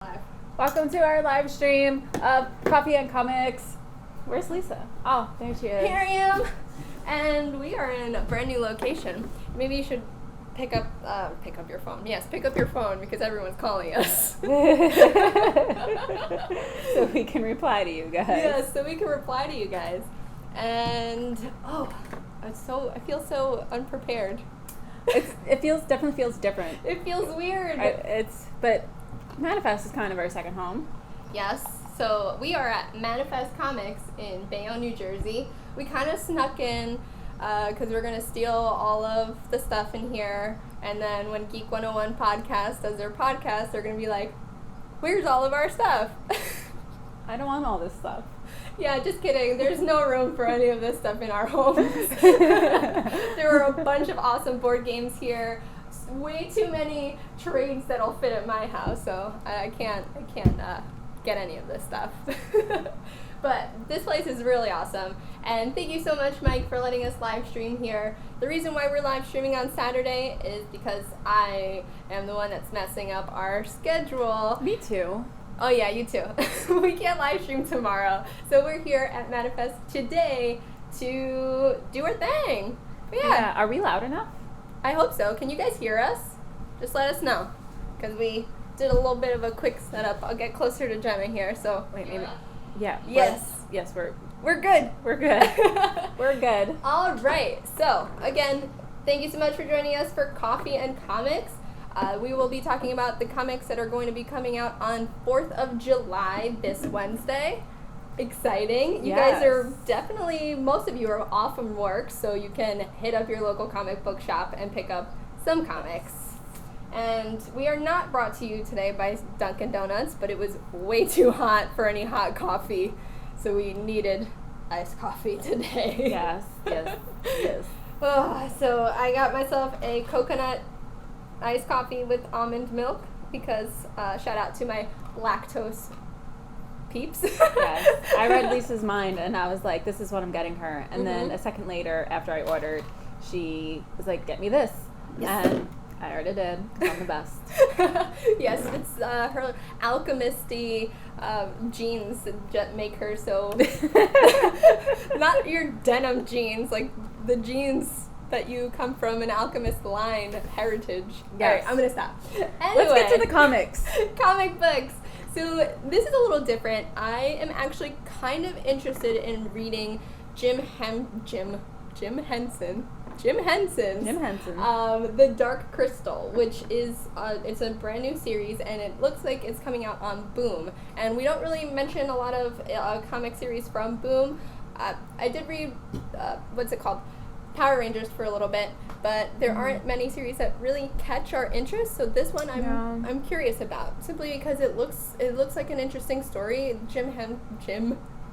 Live. Welcome to our live stream of Coffee and Comics. Where's Lisa? Oh, there she is. Here I am, and we are in a brand new location. Maybe you should pick up your phone. Yes, pick up your phone because everyone's calling us. So we can reply to you guys. Yes, so we can reply to you guys. And I feel so unprepared. It definitely feels different. It feels weird. But Manifest is kind of our second home. Yes, so we are at Manifest Comics in Bayonne, New Jersey. We kind of snuck in because we're going to steal all of the stuff in here, and then when Geek 101 Podcast does their podcast, they're going to be like, where's all of our stuff? I don't want all this stuff. Yeah, just kidding. There's no room for any of this stuff in our homes. There were a bunch of awesome board games here. Way too many trades that'll fit at my house, so I can't get any of this stuff. But this place is really awesome, and thank you so much, Mike, for letting us live stream here. The reason why we're live streaming on Saturday is because I am the one that's messing up our schedule. Me too. Oh yeah, you too. We can't live stream tomorrow, so we're here at Manifest today to do our thing. But yeah, Are we loud enough? I hope so. Can you guys hear us? Just let us know, because we did a little bit of a quick setup. I'll get closer to Jenna here, so. Wait, maybe. Yeah. Yes. We're good. We're good. We're good. All right. So, again, thank you so much for joining us for Coffee and Comics. We will be talking about the comics that are going to be coming out on 4th of July this Wednesday. Exciting. You guys are definitely, most of you are off from work, so you can hit up your local comic book shop and pick up some comics. And we are not brought to you today by Dunkin' Donuts, but it was way too hot for any hot coffee, so we needed iced coffee today. Yes. So I got myself a coconut iced coffee with almond milk because shout out to my lactose peeps. Yes. I read Lisa's mind and I was like, this is what I'm getting her. And then a second later, after I ordered, she was like, get me this. Yes. And I already did. I'm the best. Yes, it's her alchemisty jeans that make her so... Not your denim jeans, like the jeans that you come from an alchemist line heritage. Yes. All right, I'm going to stop. Anyway, Let's get to the comics. Comic books. So this is a little different. I am actually kind of interested in reading Jim Henson's The Dark Crystal, which is it's a brand new series, and it looks like it's coming out on Boom. And we don't really mention a lot of comic series from Boom. I did read what's it called? Power Rangers for a little bit, but there aren't many series that really catch our interest. So this one I'm curious about, simply because it looks like an interesting story. Jim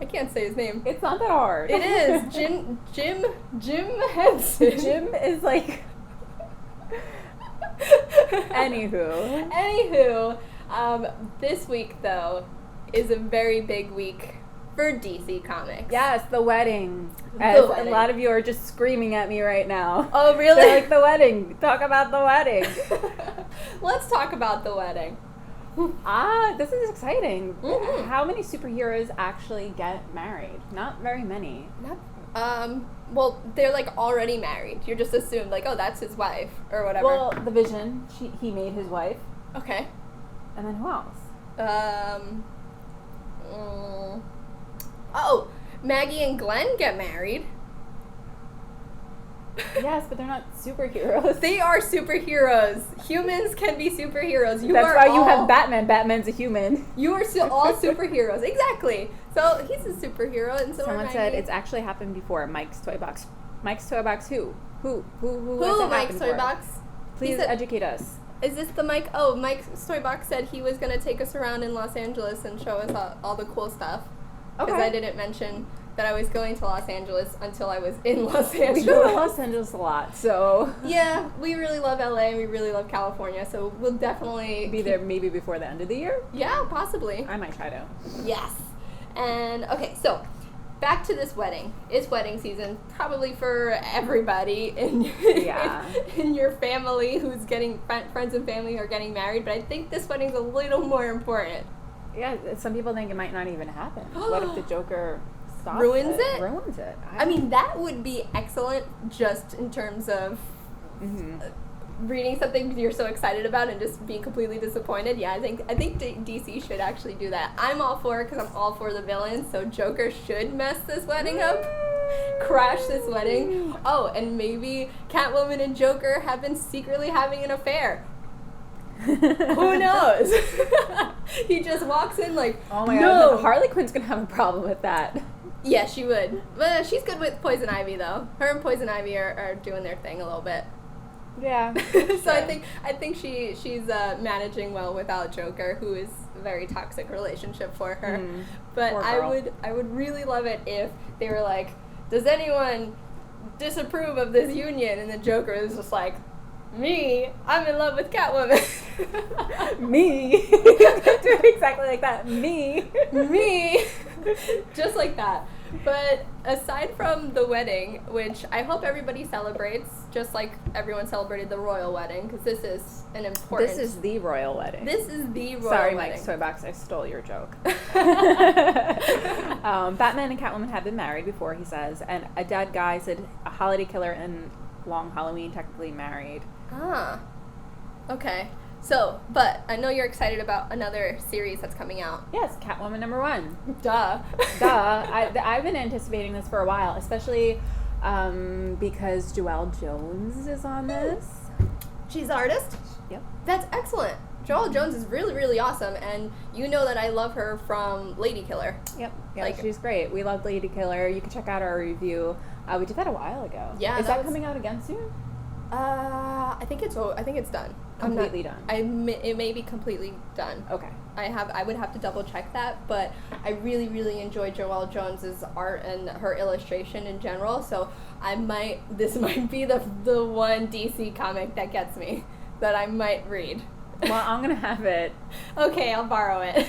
I can't say his name. It's not that hard. It is Jim Henson. Jim is like. Anywho, this week though is a very big week for DC Comics. Yes, the wedding. A lot of you are just screaming at me right now. Oh, really? They're like, the wedding. Talk about the wedding. Let's talk about the wedding. This is exciting. Mm-hmm. How many superheroes actually get married? Not very many. Well, they're like already married. You're just assumed like, oh, that's his wife or whatever. Well, the Vision, he made his wife. Okay. And then who else? Oh, Maggie and Glenn get married. Yes, but they're not superheroes. They are superheroes. Humans can be superheroes. You have Batman. Batman's a human. You are all superheroes. Exactly. So he's a superhero, and someone said it's actually happened before. Mike's Toy Box. Mike's Toy Box. Who? Who? Mike's Toy Box. Please educate us. Is this the Mike? Oh, Mike's Toy Box said he was gonna take us around in Los Angeles and show us all the cool stuff. Because I didn't mention that I was going to Los Angeles until I was in Los Angeles. We go to Los Angeles a lot, so... Yeah, we really love LA and we really love California, so we'll definitely... Be there maybe before the end of the year? Yeah, possibly. I might try to. Yes. And, okay, so, back to this wedding. It's wedding season, probably for everybody in in your family who's getting friends and family who are getting married. But I think this wedding's a little more important. Yeah, some people think it might not even happen. What if the Joker stops ruins it? Ruins it. I mean, that would be excellent, just in terms of reading something you're so excited about and just being completely disappointed. Yeah, I think DC should actually do that. I'm all for it because I'm all for the villain. So Joker should mess this wedding up, crash this wedding. Oh, and maybe Catwoman and Joker have been secretly having an affair. Who knows? He just walks in like, oh my god, Harley Quinn's gonna have a problem with that. Yeah, she would. But she's good with Poison Ivy, though. Her and Poison Ivy are doing their thing a little bit. Yeah. So sure. I think she's managing well without Joker, who is a very toxic relationship for her. But I would really love it if they were like, does anyone disapprove of this union? And the Joker is just like, me, I'm in love with Catwoman. Me. Exactly like that. Me. Just like that. But aside from the wedding, which I hope everybody celebrates, just like everyone celebrated the royal wedding, because this is an important... This is the royal wedding. This is the royal Sorry, wedding. Mike Toybox, I stole your joke. Batman and Catwoman have been married before, he says, and a dead guy said a holiday killer and Long Halloween technically married. Ah, okay. So, but I know you're excited about another series that's coming out. Yes, Catwoman #1. Duh. I've been anticipating this for a while, especially because Joelle Jones is on this. She's the artist? Yep. That's excellent. Joelle Jones is really, really awesome, and you know that I love her from Lady Killer. Yep. Yeah, like, she's great. We love Lady Killer. You can check out our review. We did that a while ago. Yeah. Is that coming out again soon? I think it's done. Completely done. It may be completely done. Okay. I would have to double check that, but I really, really enjoy Joelle Jones's art and her illustration in general. So this might be the one DC comic that gets me, that I might read. Well, I'm gonna have it. Okay, I'll borrow it.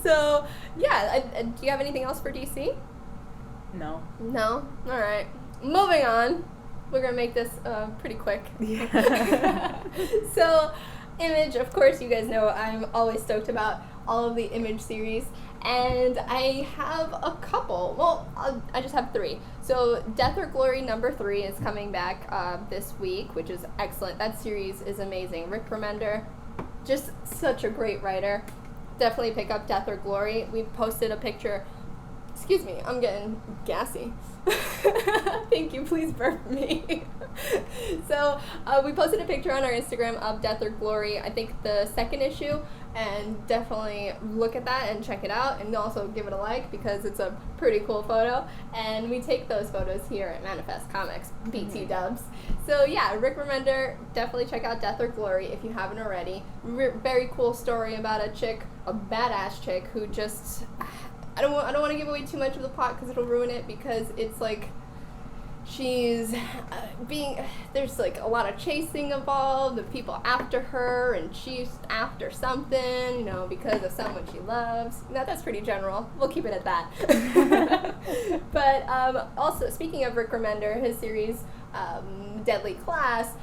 So yeah, do you have anything else for DC? No. No? All right. Moving on. We're going to make this pretty quick. Yeah. So, Image, of course, you guys know I'm always stoked about all of the Image series. And I have a couple. Well, I just have 3. So, Death or Glory #3 is coming back this week, which is excellent. That series is amazing. Rick Remender, just such a great writer. Definitely pick up Death or Glory. We posted a picture. Excuse me, I'm getting gassy. Thank you, please burp me. So, we posted a picture on our Instagram of Death or Glory, I think the 2nd issue, and definitely look at that and check it out, and also give it a like because it's a pretty cool photo, and we take those photos here at Manifest Comics, BT dubs. So yeah, Rick Remender, definitely check out Death or Glory if you haven't already. Very cool story about a badass chick who just... I don't want to give away too much of the plot because it'll ruin it, because it's like she's there's like a lot of chasing involved of people after her, and she's after something, because of someone she loves. That's pretty general. We'll keep it at that. But also, speaking of Rick Remender, his series Deadly Class,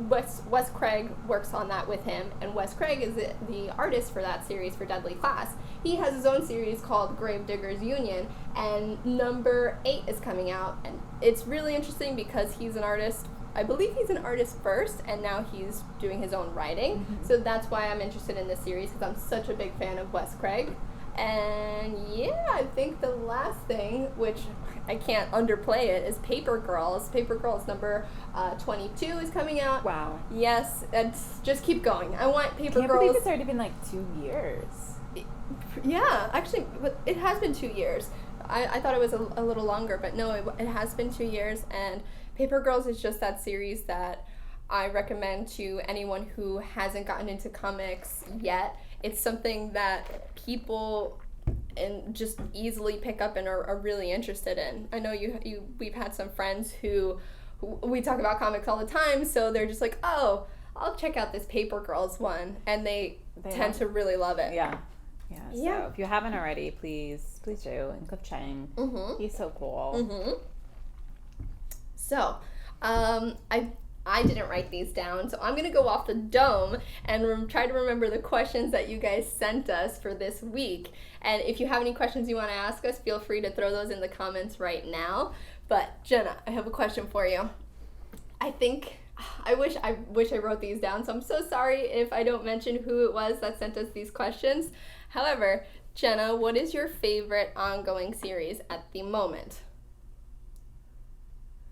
Wes Craig works on that with him, and Wes Craig is the artist for that series for Deadly Class. He has his own series called Gravediggers Union, and #8 is coming out, and it's really interesting because he's an artist. I believe he's an artist first, and now he's doing his own writing. Mm-hmm. So that's why I'm interested in this series, because I'm such a big fan of Wes Craig. And yeah, I think the last thing, which I can't underplay it, is Paper Girls. Paper Girls #22 is coming out. Wow. Yes, just keep going. I want Paper Girls. I can't believe it's already been like 2 years. Yeah, actually, but it has been 2 years. I thought it was a little longer, but no, it has been 2 years, and Paper Girls is just that series that I recommend to anyone who hasn't gotten into comics yet. It's something that people and just easily pick up and are really interested in. I know we've had some friends who we talk about comics all the time, so they're just like, oh, I'll check out this Paper Girls one, and they tend to really love it. Yeah. So if you haven't already, please do. And Cliff Chang. Mm-hmm. He's so cool. Mm-hmm. So, I didn't write these down, so I'm going to go off the dome and try to remember the questions that you guys sent us for this week. And if you have any questions you want to ask us, feel free to throw those in the comments right now. But Jenna, I have a question for you. I wish I wrote these down, so I'm so sorry if I don't mention who it was that sent us these questions. However, Jenna, what is your favorite ongoing series at the moment?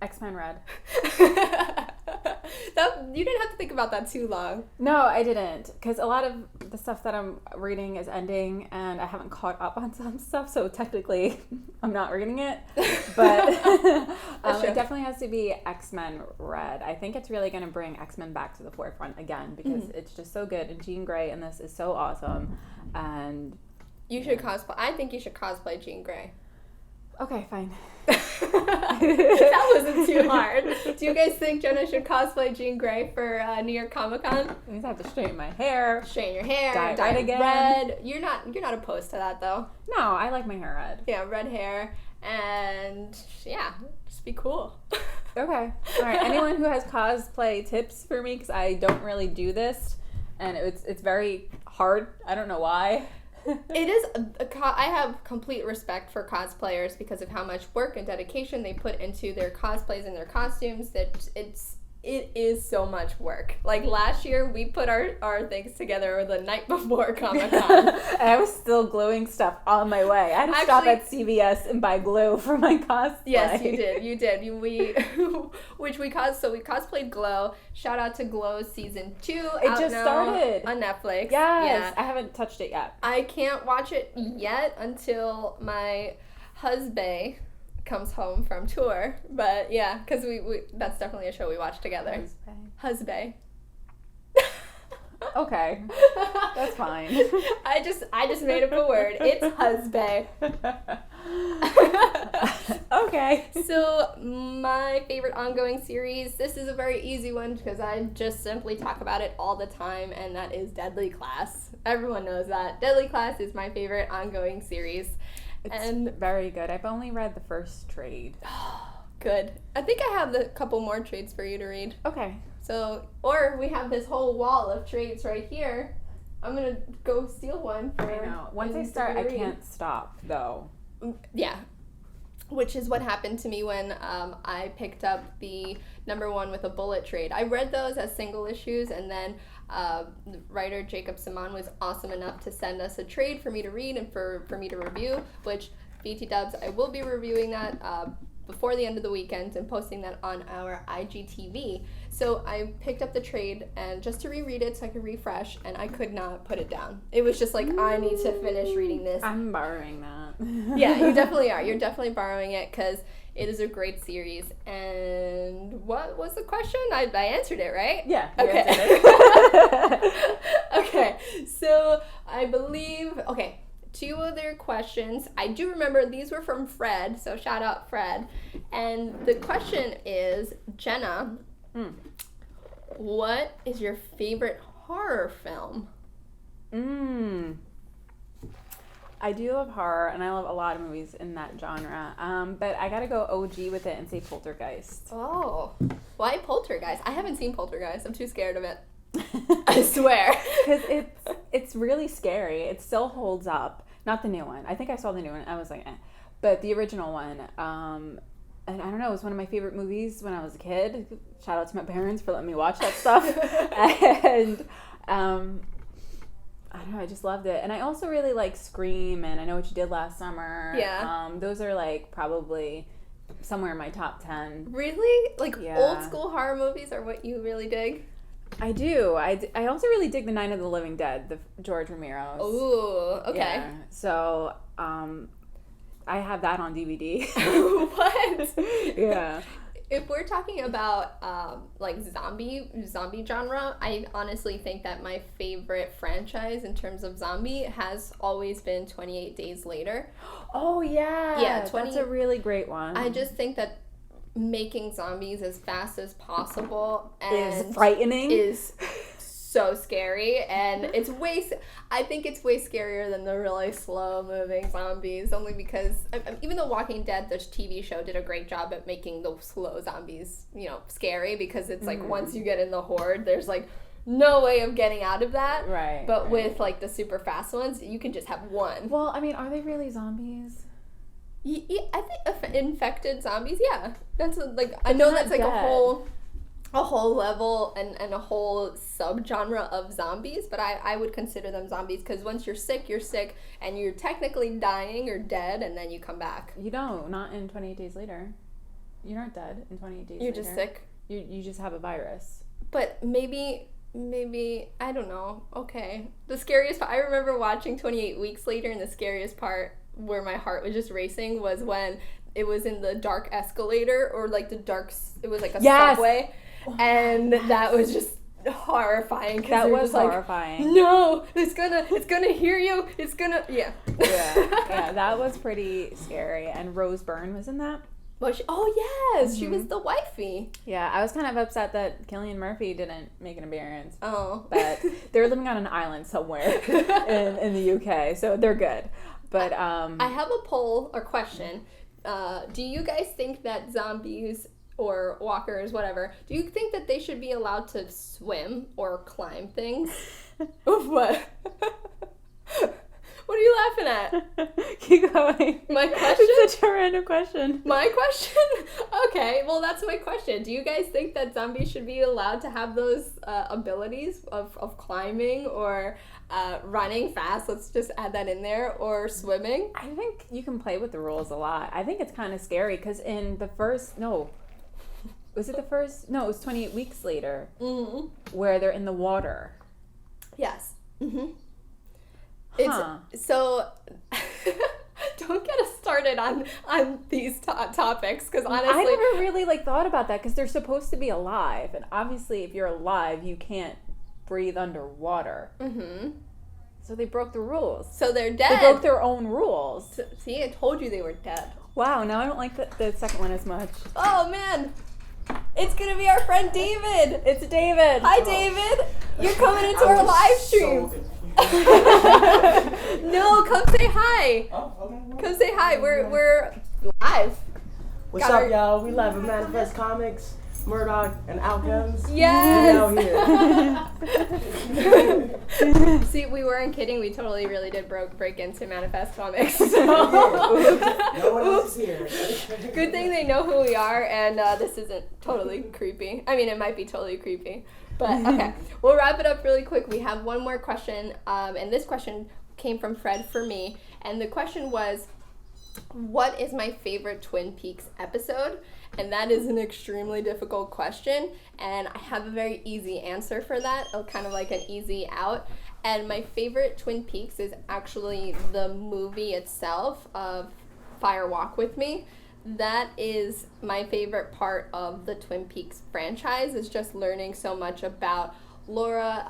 X-Men Red. You didn't have to think about that too long. No, I didn't, because a lot of the stuff that I'm reading is ending, and I haven't caught up on some stuff, so technically I'm not reading it. But it definitely has to be X-Men Red. I think it's really going to bring X-Men back to the forefront again, because it's just so good, and Jean Grey in this is so awesome. And you should cosplay. I think you should cosplay Jean Grey. Okay, fine. That wasn't too hard. Do you guys think Jenna should cosplay Jean Grey for New York Comic Con? I just have to straighten my hair. Straighten your hair. Dye it again. Red. You're not opposed to that though. No, I like my hair red. Yeah, red hair, and yeah, just be cool. Okay. All right. Anyone who has cosplay tips for me, because I don't really do this, and it's very hard. I don't know why. It is. I have complete respect for cosplayers because of how much work and dedication they put into their cosplays and their costumes. That it is so much work. Like last year, we put our things together the night before Comic-Con. And I was still gluing stuff on my way. I had to stop at CVS and buy glue for my cosplay. Yes, you did. We cosplayed Glow. Shout out to Glow season 2. It just started on Netflix. Yes, yeah. I haven't touched it yet. I can't watch it yet until my husband comes home from tour, but yeah, because we that's definitely a show we watch together. Husband. Okay, that's fine. I just made up a word. It's husband. Okay. So my favorite ongoing series, this is a very easy one because I just simply talk about it all the time, and that is Deadly Class. Everyone knows that. Deadly Class is my favorite ongoing series. It's very good. I've only read the first trade. Good. I think I have a couple more trades for you to read. Okay. So, or we have this whole wall of trades right here. I'm going to go steal one. I know. Once I start, I can't stop, though. Yeah. Which is what happened to me when I picked up the #1 with a bullet trade. I read those as single issues, and then the writer Jacob Simon was awesome enough to send us a trade for me to read and for me to review, which BT Dubs, I will be reviewing that before the end of the weekend and posting that on our IGTV. So I picked up the trade and just to reread it so I could refresh, and I could not put it down. It was just like, I need to finish reading this. I'm borrowing that. Yeah, you definitely are. You're definitely borrowing it because it is a great series. And what was the question? I answered it, right? Yeah. Okay. Okay. So I believe, 2 other questions. I do remember these were from Fred, so shout out Fred. And the question is, Jenna, what is your favorite horror film? I do love horror, and I love a lot of movies in that genre. But I gotta go OG with it and say Poltergeist. Oh, why Poltergeist? I haven't seen Poltergeist. I'm too scared of it. I swear. Because it's really scary. It still holds up. Not the new one. I think I saw the new one. I was like, eh. But the original one, and I don't know, it was one of my favorite movies when I was a kid. Shout out to my parents for letting me watch that stuff. And I don't know, I just loved it. And I also really like Scream and I Know What You Did Last Summer. Yeah. Those are like probably somewhere in my top 10. Really? Like Yeah. old school horror movies are what you really dig? I do. I also really dig the Night of the Living Dead, the George Romero's. Ooh, okay. Yeah. So, I have that on DVD. What? Yeah. If we're talking about like zombie genre, I honestly think that my favorite franchise in terms of zombie has always been 28 Days Later. Oh yeah. Yeah, that's a really great one. I just think that making zombies as fast as possible and is frightening. Is so scary, and I think it's way scarier than the really slow moving zombies, only because even though Walking Dead, the TV show, did a great job at making the slow zombies, scary, because it's like once you get in the horde, there's like no way of getting out of that. Right. But with like the super fast ones, you can just have one. Well, I mean, are they really zombies? Yeah, I think infected zombies, yeah. That's I know that's like dead. a whole level and a whole subgenre of zombies, but I would consider them zombies, because once you're sick, and you're technically dying or dead, and then you come back. You don't. Not in 28 Days Later. You're not dead in 28 Days Later. You're just sick. You just have a virus. But maybe, I don't know. Okay. The scariest part, I remember watching 28 Weeks Later, and the scariest part where my heart was just racing was when it was in the dark escalator, or like it was like a subway. And that was just horrifying. That was horrifying. Like, no, it's gonna hear you. It's gonna, yeah. Yeah, that was pretty scary. And Rose Byrne was in that. Well, she was the wifey. Yeah, I was kind of upset that Cillian Murphy didn't make an appearance. Oh. But they're living on an island somewhere in the UK, so they're good. But I have a poll or question. Do you guys think that zombies or walkers, whatever, do you think that they should be allowed to swim or climb things? What? What are you laughing at? Keep going. My question? It's such a random question. My question? Okay, well, that's my question. Do you guys think that zombies should be allowed to have those abilities of climbing or running fast? Let's just add that in there. Or swimming? I think you can play with the rules a lot. I think it's kind of scary because in the first... No. Was it the first? No, it was 28 Weeks Later. Mm-hmm. Where they're in the water. Yes. Mm-hmm. Huh. It's so don't get us started on these topics, because honestly, I never really thought about that, because they're supposed to be alive, and obviously if you're alive you can't breathe underwater. Mm-hmm. So they broke the rules. So they're dead. They broke their own rules. See, I told you they were dead. Wow, now I don't like the second one as much. Oh man, it's gonna be our friend David. It's David. Hi, David. You're coming into our live stream. No, come say hi. Oh, okay. Come say hi. We're live. What's up, y'all? We live at Manifest Comics, Murdoch, and Outcomes. Yes. We out here. See, we weren't kidding. We totally really did break into Manifest Comics. So. No one else is here. Good thing they know who we are, and this isn't totally creepy. I mean, it might be totally creepy. But, okay, we'll wrap it up really quick. We have one more question, and this question came from Fred for me. And the question was, what is my favorite Twin Peaks episode? And that is an extremely difficult question, and I have a very easy answer for that, kind of like an easy out. And my favorite Twin Peaks is actually the movie itself of Fire Walk With Me. That is my favorite part of the Twin Peaks franchise, is just learning so much about Laura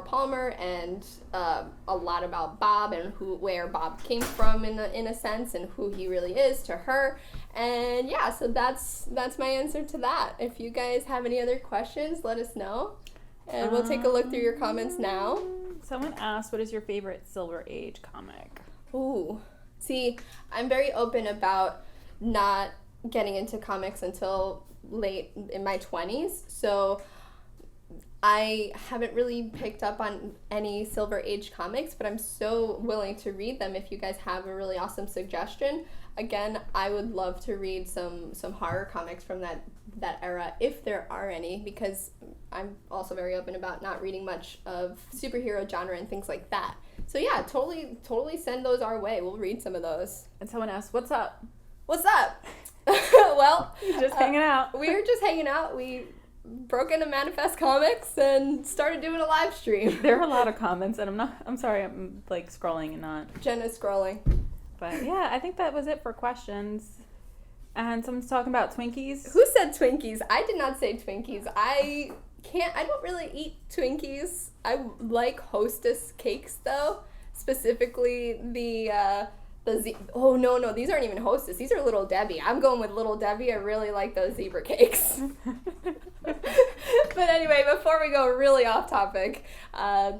Palmer, and a lot about Bob, and where Bob came from in a sense, and who he really is to her. And yeah, so that's my answer to that. If you guys have any other questions, let us know, and we'll take a look through your comments now. Someone asked, what is your favorite Silver Age comic? Ooh, see, I'm very open about not getting into comics until late in my 20s, so I haven't really picked up on any Silver Age comics, but I'm so willing to read them if you guys have a really awesome suggestion. Again, I would love to read some horror comics from that era, if there are any, because I'm also very open about not reading much of superhero genre and things like that. So yeah, totally send those our way. We'll read some of those. And someone asked, what's up? What's up? Well, just hanging out. We were just hanging out. We broke into Manifest Comics and started doing a live stream. There are a lot of comments, and I'm sorry, I'm scrolling and not. Jenna's scrolling. But yeah, I think that was it for questions. And someone's talking about Twinkies. Who said Twinkies? I did not say Twinkies. I don't really eat Twinkies. I like Hostess cakes though. Specifically no, these aren't even Hostess. These are Little Debbie. I'm going with Little Debbie. I really like those zebra cakes. But anyway, before we go really off topic,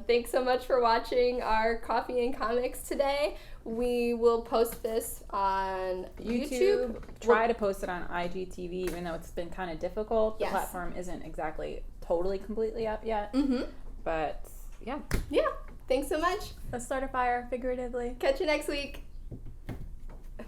thanks so much for watching our Coffee and Comics today. We will post this on YouTube. Try to post it on IGTV, even though it's been kind of difficult. Yes. The platform isn't exactly totally completely up yet. Mm-hmm. But yeah. Yeah. Thanks so much. Let's start a fire, figuratively. Catch you next week.